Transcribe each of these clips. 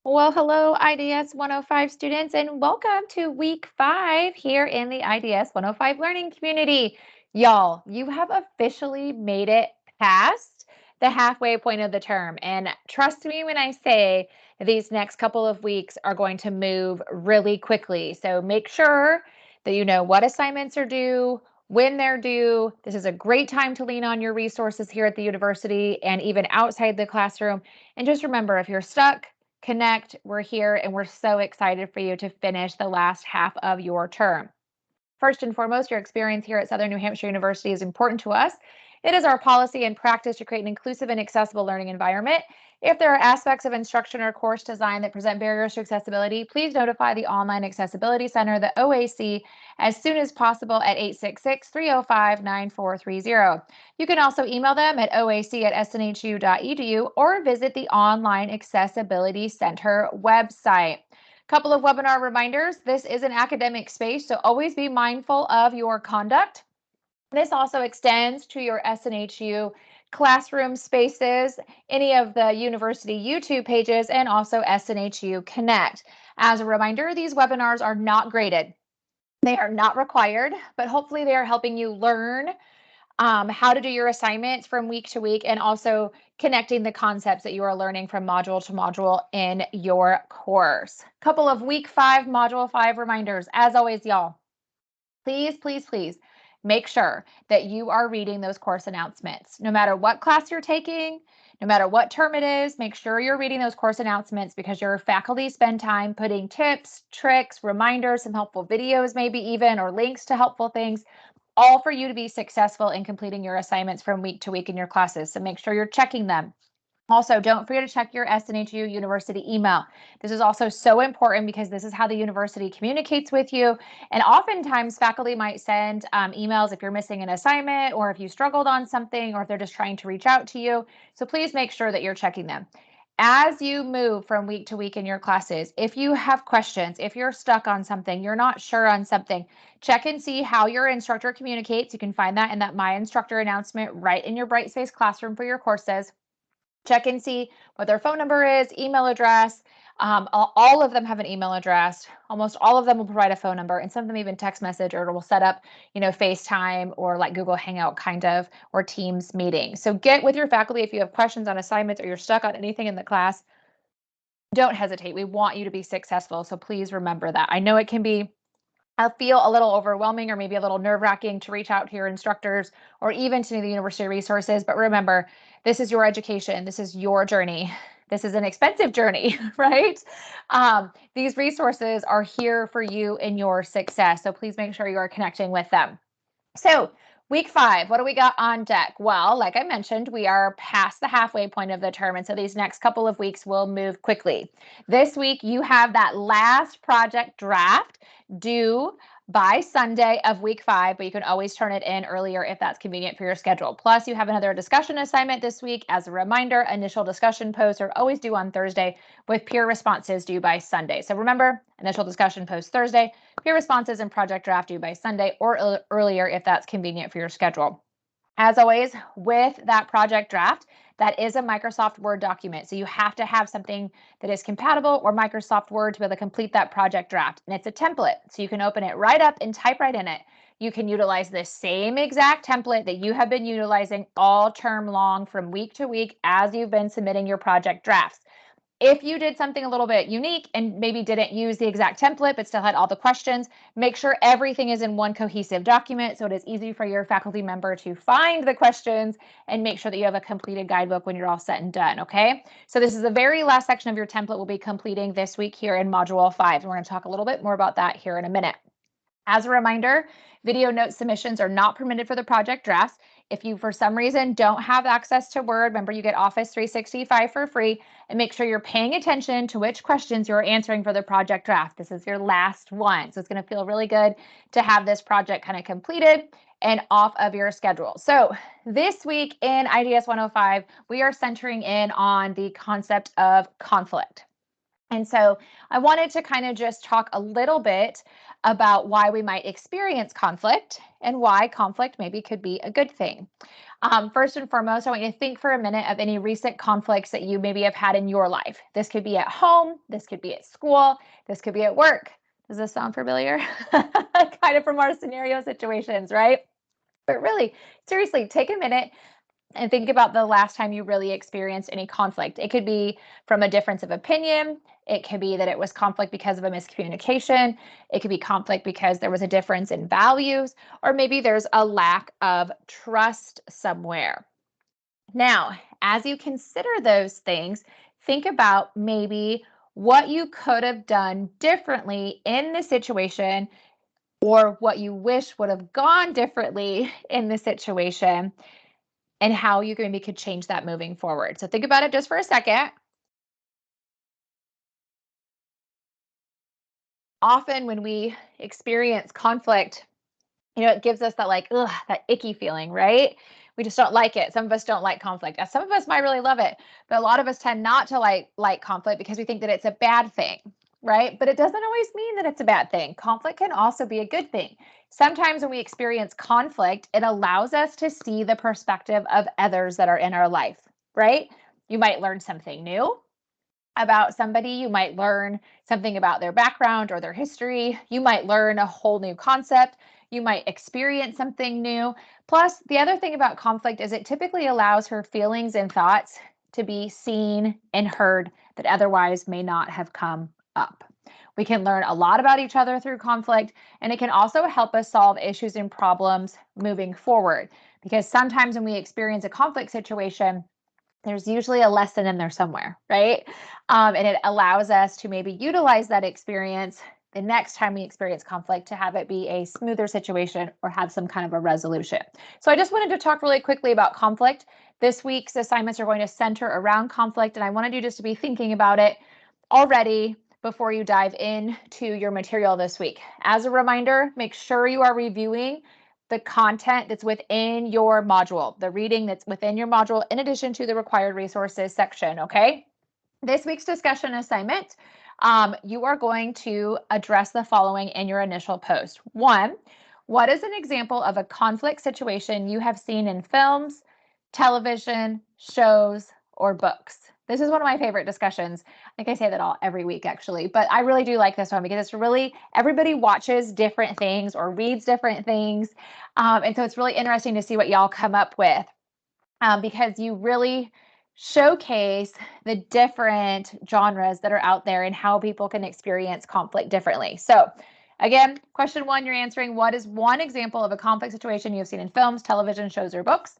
Well, hello, IDS 105 students, and welcome to week 5 here in the IDS 105 learning community. Y'all, you have officially made it past the halfway point of the term. And trust me when I say these next couple of weeks are going to move really quickly. So make sure that you know what assignments are due, when they're due. This is a great time to lean on your resources here at the university and even outside the classroom. And just remember, if you're stuck, connect. We're here and we're so excited for you to finish the last half of your term. First and foremost, your experience here at Southern New Hampshire University is important to us. It is our policy and practice to create an inclusive and accessible learning environment. If there are aspects of instruction or course design that present barriers to accessibility, please notify the Online Accessibility Center, the OAC, as soon as possible at 866-305-9430. You can also email them at oac@snhu.edu or visit the Online Accessibility Center website. Couple of webinar reminders. This is an academic space, so always be mindful of your conduct. This also extends to your SNHU classroom spaces, any of the university YouTube pages, and also SNHU Connect. As a reminder, these webinars are not graded. They are not required, but hopefully they are helping you learn how to do your assignments from week to week, and also connecting the concepts that you are learning from module to module in your course. Couple of week 5, module 5 reminders. As always, y'all, please, please, please make sure that you are reading those course announcements. No matter what class you're taking, no matter what term it is, make sure you're reading those course announcements because your faculty spend time putting tips, tricks, reminders, some helpful videos, maybe even, or links to helpful things, all for you to be successful in completing your assignments from week to week in your classes. So make sure you're checking them. Also, don't forget to check your SNHU University email. This is also so important because this is how the university communicates with you. And oftentimes, faculty might send emails if you're missing an assignment, or if you struggled on something, or if they're just trying to reach out to you. So please make sure that you're checking them. As you move from week to week in your classes, if you have questions, if you're stuck on something, you're not sure on something, check and see how your instructor communicates. You can find that in that My Instructor announcement right in your Brightspace classroom for your courses. Check and see what their phone number is, email address. All of them have an email address. Almost all of them will provide a phone number, and some of them even text message, or it will set up, FaceTime or like Google Hangout kind of, or Teams meeting. So get with your faculty if you have questions on assignments or you're stuck on anything in the class. Don't hesitate. We want you to be successful. So please remember that. I know it can be feel a little overwhelming or maybe a little nerve-wracking to reach out to your instructors or even to the university resources. But remember, this is your education. This is your journey. This is an expensive journey, right? These resources are here for you and your success. So please make sure you are connecting with them. So week 5, what do we got on deck? Well, like I mentioned, we are past the halfway point of the term. And so these next couple of weeks will move quickly. This week, you have that last project draft due by Sunday of week 5, but you can always turn it in earlier if that's convenient for your schedule. Plus, you have another discussion assignment this week. As a reminder, initial discussion posts are always due on Thursday with peer responses due by Sunday. So remember, initial discussion post Thursday, peer responses and project draft due by Sunday or earlier if that's convenient for your schedule. As always, with that project draft, that is a Microsoft Word document. So you have to have something that is compatible or Microsoft Word to be able to complete that project draft. And it's a template. So you can open it right up and type right in it. You can utilize the same exact template that you have been utilizing all term long from week to week as you've been submitting your project drafts. If you did something a little bit unique and maybe didn't use the exact template but still had all the questions, make sure everything is in one cohesive document so it is easy for your faculty member to find the questions and make sure that you have a completed guidebook when you're all set and done, okay? So this is the very last section of your template we'll be completing this week here in Module 5. We're going to talk a little bit more about that here in a minute. As a reminder, video note submissions are not permitted for the project drafts. If you, for some reason, don't have access to Word, remember you get Office 365 for free, and make sure you're paying attention to which questions you're answering for the project draft. This is your last one. So it's going to feel really good to have this project kind of completed and off of your schedule. So this week in IDS 105, we are centering in on the concept of conflict. And so I wanted to kind of just talk a little bit about why we might experience conflict and why conflict maybe could be a good thing. First and foremost, I want you to think for a minute of any recent conflicts that you maybe have had in your life. This could be at home, this could be at school, this could be at work. Does this sound familiar? Kind of from our scenario situations, right? But really, seriously, take a minute and think about the last time you really experienced any conflict. It could be from a difference of opinion. It could be that it was conflict because of a miscommunication. It could be conflict because there was a difference in values, or maybe there's a lack of trust somewhere. Now, as you consider those things, think about maybe what you could have done differently in the situation or what you wish would have gone differently in the situation and how you maybe could change that moving forward. So think about it just for a second. Often when we experience conflict, it gives us that like, ugh, that icky feeling, right? We just don't like it. Some of us don't like conflict. Some of us might really love it, but a lot of us tend not to like conflict because we think that it's a bad thing, right? But it doesn't always mean that it's a bad thing. Conflict can also be a good thing. Sometimes when we experience conflict, it allows us to see the perspective of others that are in our life, right? You might learn something new about somebody. You might learn something about their background or their history. You might learn a whole new concept. You might experience something new. Plus, the other thing about conflict is it typically allows her feelings and thoughts to be seen and heard that otherwise may not have come up. We can learn a lot about each other through conflict, and it can also help us solve issues and problems moving forward. Because sometimes when we experience a conflict situation, there's usually a lesson in there somewhere, right? And it allows us to maybe utilize that experience the next time we experience conflict to have it be a smoother situation or have some kind of a resolution. So I just wanted to talk really quickly about conflict. This week's assignments are going to center around conflict, and I wanted you just to be thinking about it already before you dive into your material this week. As a reminder, make sure you are reviewing the content that's within your module, the reading that's within your module, in addition to the required resources section, okay? This week's discussion assignment, you are going to address the following in your initial post. One, what is an example of a conflict situation you have seen in films, television, shows, or books? This is one of my favorite discussions. I think I say that every week actually, but I really do like this one because it's really, everybody watches different things or reads different things. And so it's really interesting to see what y'all come up with because you really showcase the different genres that are out there and how people can experience conflict differently. So again, question one, you're answering, what is one example of a conflict situation you've seen in films, television, shows, or books?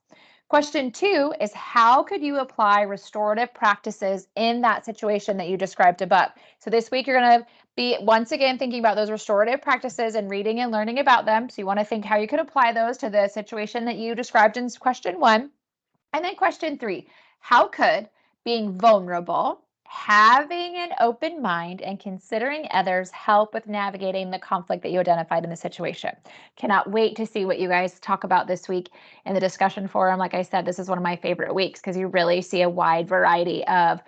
Question two is, how could you apply restorative practices in that situation that you described above? So this week, you're going to be once again thinking about those restorative practices and reading and learning about them. So you want to think how you could apply those to the situation that you described in question one. And then question three, how could being vulnerable, having an open mind, and considering others help with navigating the conflict that you identified in the situation? Cannot wait to see what you guys talk about this week in the discussion forum. Like I said, this is one of my favorite weeks because you really see a wide variety of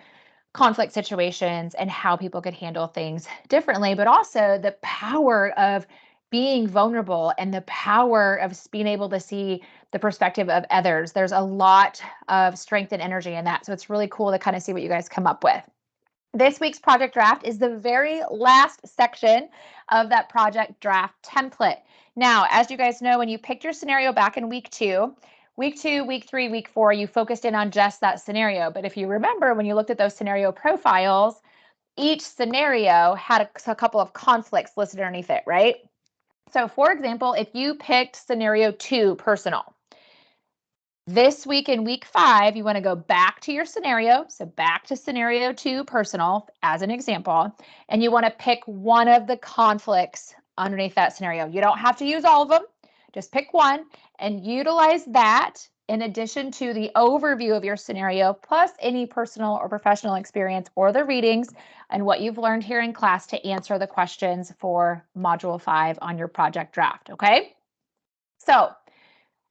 conflict situations and how people could handle things differently, but also the power of being vulnerable and the power of being able to see the perspective of others. There's a lot of strength and energy in that. So it's really cool to kind of see what you guys come up with. This week's project draft is the very last section of that project draft template. Now, as you guys know, when you picked your scenario back in week two, week three, week four, you focused in on just that scenario. But if you remember, when you looked at those scenario profiles, each scenario had a couple of conflicts listed underneath it, right? So for example, if you picked scenario 2, personal, this week in week 5, you want to go back to your scenario. So back to scenario 2, personal, as an example, and you want to pick one of the conflicts underneath that scenario. You don't have to use all of them. Just pick one and utilize that in addition to the overview of your scenario, plus any personal or professional experience or the readings and what you've learned here in class to answer the questions for Module 5 on your project draft, okay? So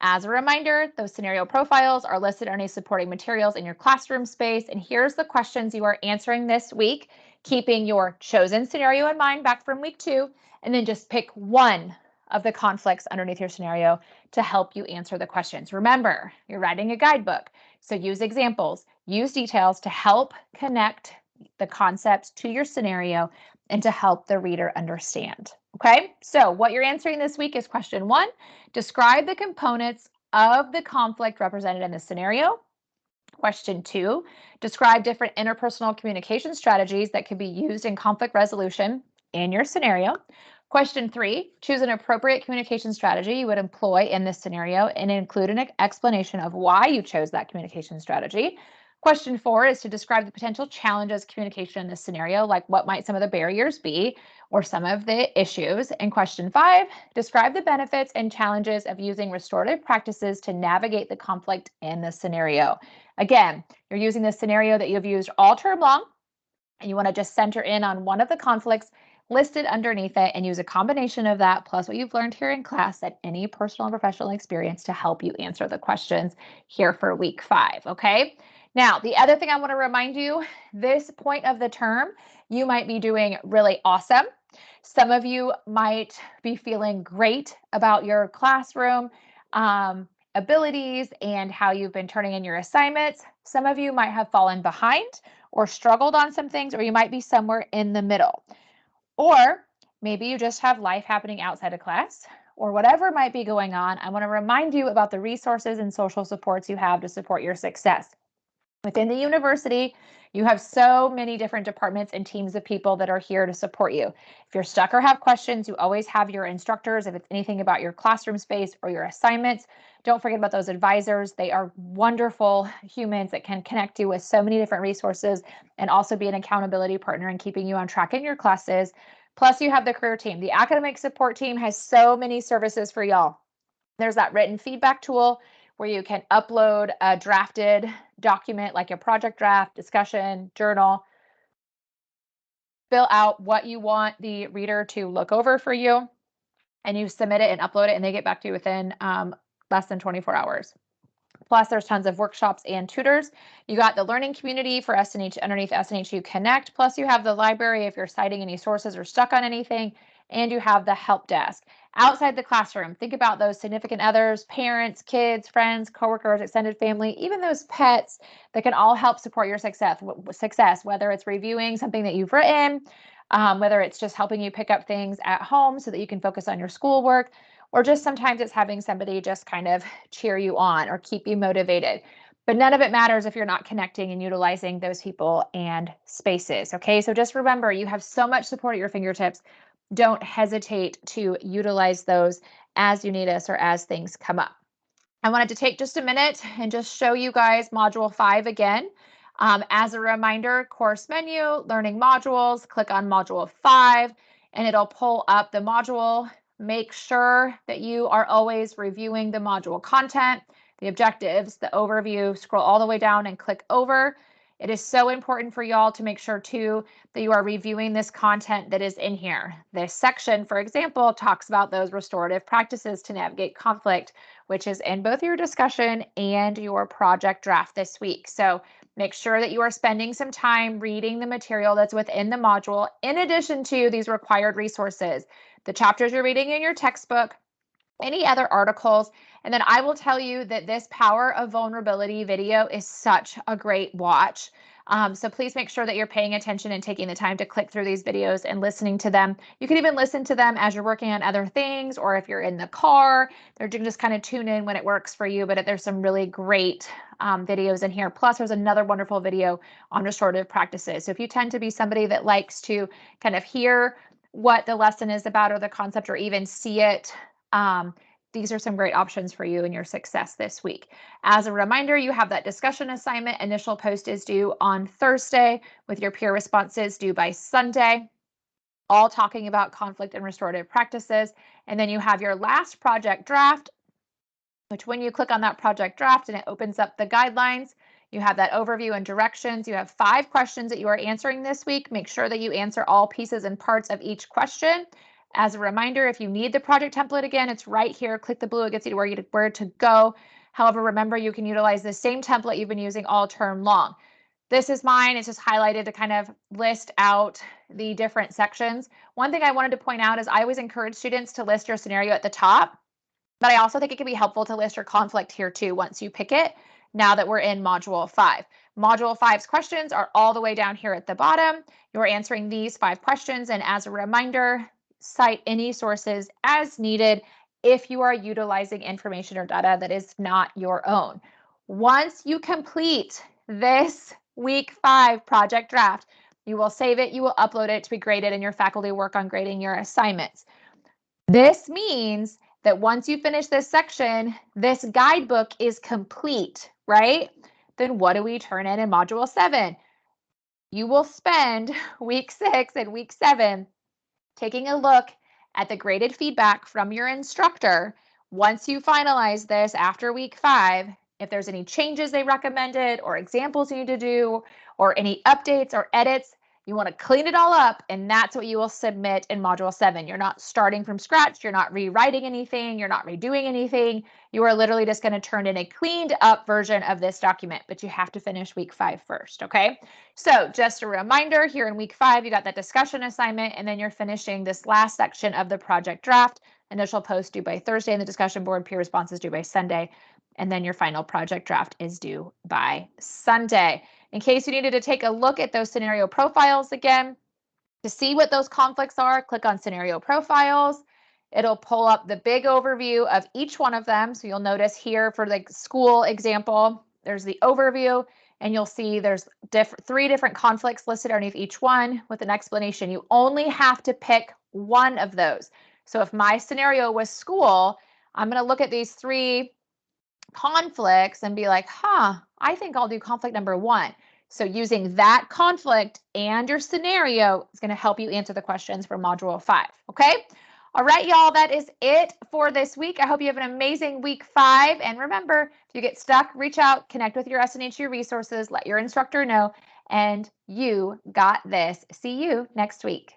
as a reminder, those scenario profiles are listed underneath supporting materials in your classroom space. And here's the questions you are answering this week keeping your chosen scenario in mind back from week 2, and then just pick one of the conflicts underneath your scenario to help you answer the questions. Remember, you're writing a guidebook, so use examples, use details to help connect the concepts to your scenario and to help the reader understand. Okay, so what you're answering this week is question 1. Describe the components of the conflict represented in the scenario. Question 2, describe different interpersonal communication strategies that can be used in conflict resolution in your scenario. Question 3, choose an appropriate communication strategy you would employ in this scenario and include an explanation of why you chose that communication strategy. Question 4 is to describe the potential challenges of communication in this scenario, like what might some of the barriers be or some of the issues. And question 5, describe the benefits and challenges of using restorative practices to navigate the conflict in the scenario. Again, you're using the scenario that you've used all term long, and you want to just center in on one of the conflicts listed underneath it and use a combination of that plus what you've learned here in class and any personal and professional experience to help you answer the questions here for week 5, okay? Now, the other thing I want to remind you, this point of the term, you might be doing really awesome. Some of you might be feeling great about your classroom abilities and how you've been turning in your assignments. Some of you might have fallen behind or struggled on some things, or you might be somewhere in the middle. Or maybe you just have life happening outside of class, or whatever might be going on. I want to remind you about the resources and social supports you have to support your success. Within the university, you have so many different departments and teams of people that are here to support you. If you're stuck or have questions, you always have your instructors. If it's anything about your classroom space or your assignments, don't forget about those advisors. They are wonderful humans that can connect you with so many different resources and also be an accountability partner in keeping you on track in your classes. Plus, you have the career team. The academic support team has so many services for y'all. There's that written feedback tool where you can upload a drafted document like a project draft, discussion, journal, fill out what you want the reader to look over for you, and you submit it and upload it, and they get back to you within less than 24 hours. Plus, there's tons of workshops and tutors. You got the learning community for SNH underneath SNHU Connect. Plus, you have the library if you're citing any sources or stuck on anything, and you have the help desk. Outside the classroom, think about those significant others, parents, kids, friends, coworkers, extended family, even those pets that can all help support your success, whether it's reviewing something that you've written, whether it's just helping you pick up things at home so that you can focus on your schoolwork, or just sometimes it's having somebody just kind of cheer you on or keep you motivated. But none of it matters if you're not connecting and utilizing those people and spaces, okay? So just remember, you have so much support at your fingertips. Don't hesitate to utilize those as you need us or as things come up. I wanted to take just a minute and just show you guys Module 5 again. As a reminder, course menu, learning modules, click on Module 5, and it'll pull up the module. Make sure that you are always reviewing the module content, the objectives, the overview, scroll all the way down and click over. It is so important for y'all to make sure too that you are reviewing this content that is in here. This section, for example, talks about those restorative practices to navigate conflict, which is in both your discussion and your project draft this week. So make sure that you are spending some time reading the material that's within the module, in addition to these required resources, the chapters you're reading in your textbook, any other articles. And then I will tell you that this Power of Vulnerability video is such a great watch. So please make sure that you're paying attention and taking the time to click through these videos and listening to them. You can even listen to them as you're working on other things, or if you're in the car, they're just kind of tune in when it works for you. But there's some really great videos in here. Plus, there's another wonderful video on restorative practices. So if you tend to be somebody that likes to kind of hear what the lesson is about or the concept, or even see it, these are some great options for you and your success this week. As a reminder, you have that discussion assignment. Initial post is due on Thursday with your peer responses due by Sunday, all talking about conflict and restorative practices. And then you have your last project draft, which when you click on that project draft and it opens up the guidelines, you have that overview and directions. You have 5 questions that you are answering this week. Make sure that you answer all pieces and parts of each question. As a reminder, if you need the project template again, it's right here. Click the blue, it gets you to where to go. However, remember, you can utilize the same template you've been using all term long. This is mine. It's just highlighted to kind of list out the different sections. One thing I wanted to point out is I always encourage students to list your scenario at the top, but I also think it can be helpful to list your conflict here too once you pick it, now that we're in Module 5. Module 5's questions are all the way down here at the bottom. You're answering these 5 questions, and as a reminder, cite any sources as needed if you are utilizing information or data that is not your own. Once you complete this week 5 project draft, you will save it, you will upload it to be graded, and your faculty work on grading your assignments. This means that once you finish this section, this guidebook is complete, right? Then what do we turn in Module 7? You will spend week 6 and week 7 taking a look at the graded feedback from your instructor. Once you finalize this after week 5, if there's any changes they recommended or examples you need to do or any updates or edits, you want to clean it all up, and that's what you will submit in Module 7. You're not starting from scratch. You're not rewriting anything. You're not redoing anything. You are literally just going to turn in a cleaned up version of this document, but you have to finish week 5 first, okay? So just a reminder, here in week 5, you got that discussion assignment, and then you're finishing this last section of the project draft. Initial post due by Thursday, and the discussion board peer responses due by Sunday. And then your final project draft is due by Sunday. In case you needed to take a look at those scenario profiles again, to see what those conflicts are, click on scenario profiles. It'll pull up the big overview of each one of them. So you'll notice here for the school example, there's the overview, and you'll see there's 3 different conflicts listed underneath each one with an explanation. You only have to pick one of those. So if my scenario was school, I'm going to look at these 3 conflicts and be like, I think I'll do conflict number 1. So using that conflict and your scenario is going to help you answer the questions for Module 5. Okay. All right, y'all, that is it for this week. I hope you have an amazing week 5. And remember, if you get stuck, reach out, connect with your SNHU resources, let your instructor know, and you got this. See you next week.